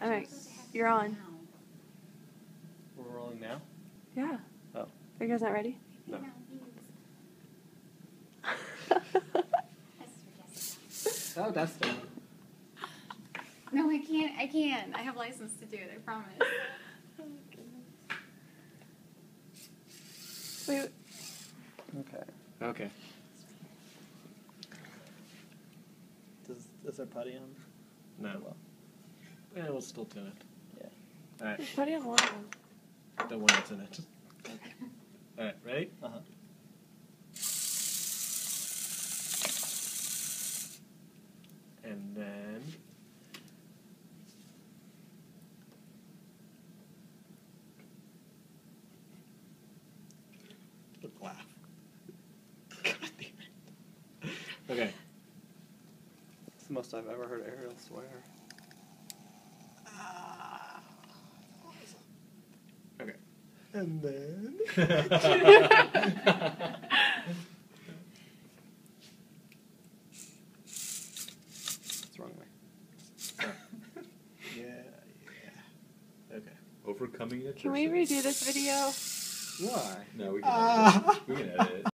Alright, you're on. We're rolling now? Yeah. Oh. Are you guys not ready? No. Oh, that's the one. No, I can't. I can't. I have license to do it. I promise. Wait. Okay. Okay. Is there putty on? No. Well, Yeah, we'll still tune it. yeah. Alright. There's putty on one of them. The one that's in it. Alright, ready? Uh-huh. And then... laugh. God damn it. Okay. It's the most I've ever heard Ariel swear. Okay. And then... It's wrong way. Yeah. Okay. Overcoming it. Can we redo this video? Why? No, we can edit it. We can edit it.